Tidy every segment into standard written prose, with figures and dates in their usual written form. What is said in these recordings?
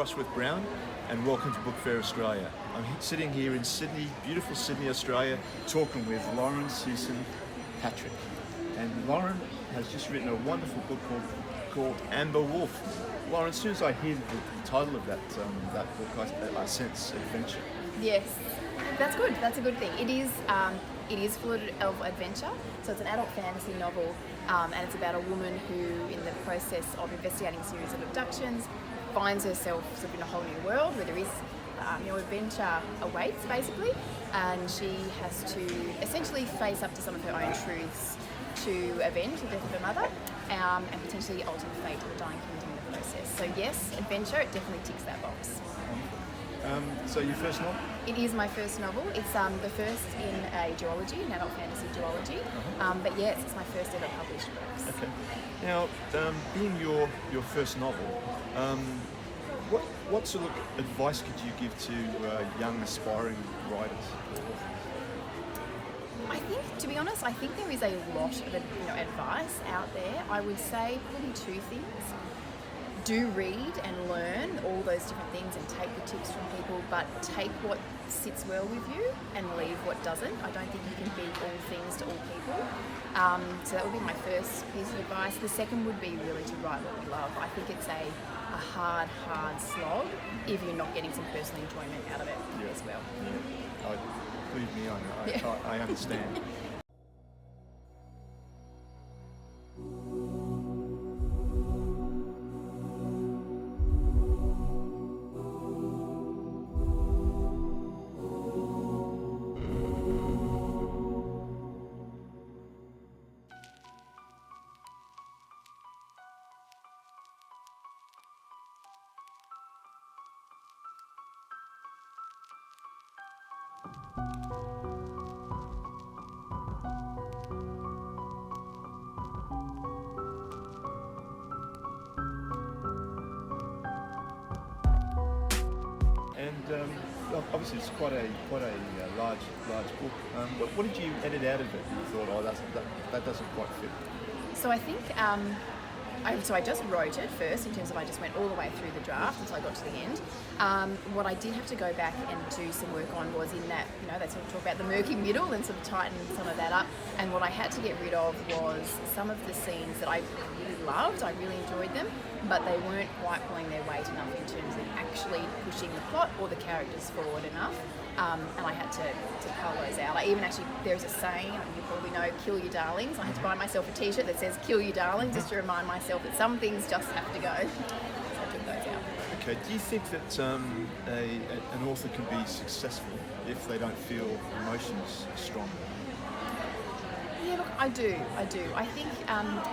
Rushworth-Brown, and welcome to Book Fair Australia. I'm sitting here in Sydney, beautiful Sydney, Australia, talking with Lauren Searson Patrick. And Lauren has just written a wonderful book called Amber Wolf. Lauren, as soon as I hear the title of that book, I sense adventure. Yes, that's good. That's a good thing. It is full of adventure. So it's an adult fantasy novel, and it's about a woman who, in the process of investigating a series of abductions, finds herself sort of in a whole new world where there is, adventure awaits basically, and she has to essentially face up to some of her own truths to avenge the death of her mother, and potentially alter the fate of the dying kingdom in the process. So yes, adventure, it definitely ticks that box. So your first novel? It is my first novel. It's the first in a duology, an adult fantasy duology. But yes, it's my first ever published book. Okay. Now, being your first novel, what sort of advice could you give to young aspiring writers? I think, to be honest, there is a lot of advice out there. I would say probably two things. Do read and learn all those different things and take the tips from people, but take what sits well with you and leave what doesn't. I don't think you can be all things to all people. So that would be my first piece of advice. The second would be really to write what you love. I think it's a hard slog if you're not getting some personal enjoyment out of it as well. Yeah. Believe me, I understand. And obviously it's quite a large book. What did you edit out of it? You thought, that doesn't quite fit. So I think I just wrote it first, in terms of I just went all the way through the draft until I got to the end. What I did have to go back and do some work on was in that, they sort of talk about the murky middle and sort of tighten some of that up. And what I had to get rid of was some of the scenes that I really loved. I really enjoyed them, but they weren't quite pulling their weight enough in terms of actually pushing the plot or the characters forward enough. And I had to cull those out. There's a saying, you probably know, kill your darlings. I had to buy myself a t-shirt that says kill your darlings, just to remind myself that some things just have to go. So I took those out. Okay, do you think that an author can be successful if they don't feel emotions strong? Yeah, look, I do. I think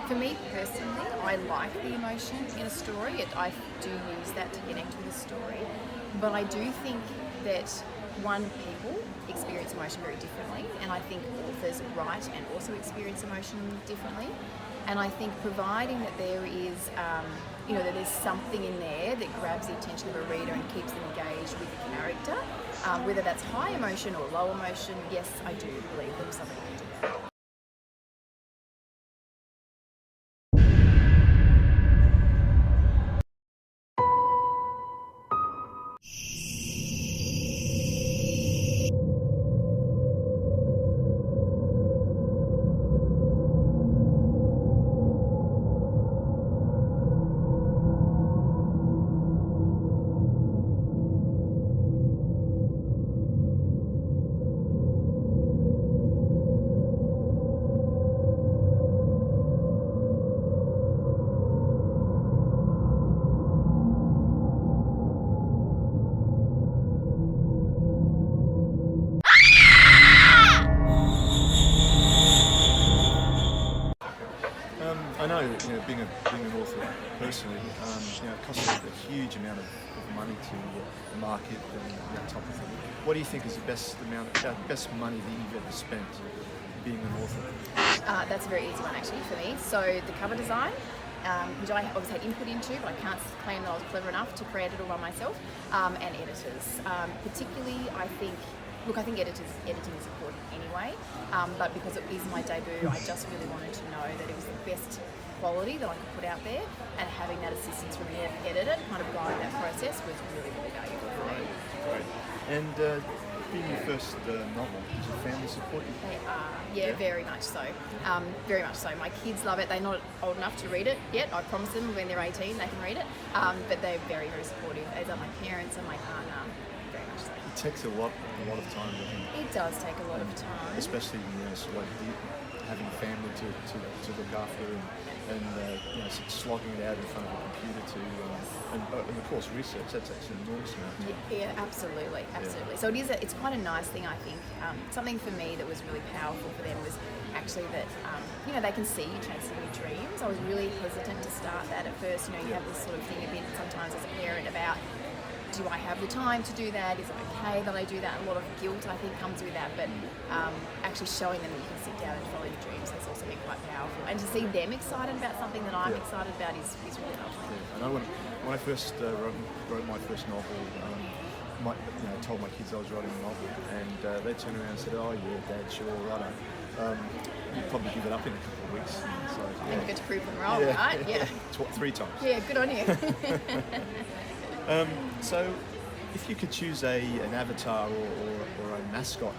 for me personally, I like the emotion in a story. I do use that to connect with a story. But I do think that people experience emotion very differently, and I think authors write and also experience emotion differently. And I think providing that there is, that there's something in there that grabs the attention of a reader and keeps them engaged with the character, whether that's high emotion or low emotion, yes, I do believe that somebody can do that. I know, being an author personally, it costs a huge amount of money to market and that type of thing. What do you think is the best money that you've ever spent being an author? That's a very easy one actually for me. So the cover design, which I obviously had input into, but I can't claim that I was clever enough to create it all by myself, and editors. Particularly, I think editing is important anyway, but because it is my debut, I just really wanted to know that it was the best quality that I could put out there, and having that assistance from an editor to kind of guide that process was really, really valuable for me. Great. And being your first novel, does your family support you? They are, yeah, very much so. Very much so. My kids love it. They're not old enough to read it yet. I promise them when they're 18 they can read it. But they're very, very supportive, as are my parents and my partner. Very much so. It takes a lot of time, doesn't it? It does take a lot of time. Especially sort of like having a family to look after and slogging it out in front of a computer and of course research. That's actually an enormous amount. Yeah, absolutely. So it's quite a nice thing, I think. Something for me that was really powerful for them was actually that they can see you chasing your dreams. I was really hesitant to start that at first. You have this sort of thing a bit sometimes as a parent about, do I have the time to do that? Is it okay that I do that? A lot of guilt, I think, comes with that. But actually showing them that you can sit down and follow your dreams has also been quite powerful. And to see them excited about something that I'm excited about is really lovely. Yeah. I know when I first wrote my first novel, I told my kids I was writing a novel, and they turned around and said, "Oh yeah, Dad, sure, righto." You'd probably give it up in a couple of weeks. So, and you get to prove them wrong, right? Yeah. 3 times. Yeah, good on you. So, if you could choose an avatar or a mascot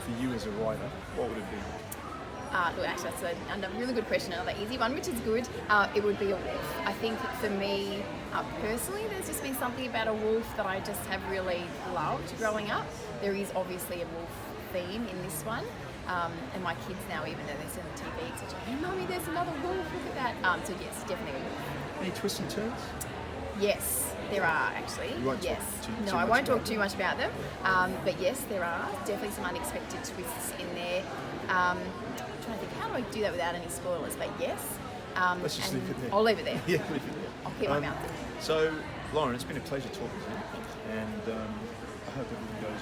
for you as a writer, what would it be? Look, actually, that's a really good question, another easy one, which is good. It would be a wolf. I think for me, personally, there's just been something about a wolf that I just have really loved growing up. There is obviously a wolf theme in this one. And my kids now, even though they see on the TV, it's such a, "Hey, Mummy, there's another wolf, look at that." So yes, definitely a wolf. Any twists and turns? Yes, there are actually. You won't yes. talk too no, much I won't talk about too much about them. But yes, there are definitely some unexpected twists in there. I'm trying to think, how do I do that without any spoilers? But yes. Let's just leave it there. I'll leave it there. Yeah, leave it there. I'll keep my mouth. So, Lauren, it's been a pleasure talking to you, and I hope everything goes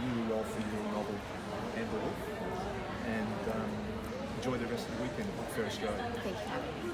really well for your novel and the wolf. And enjoy the rest of the weekend at Book Fair Australia. Thank you for having me.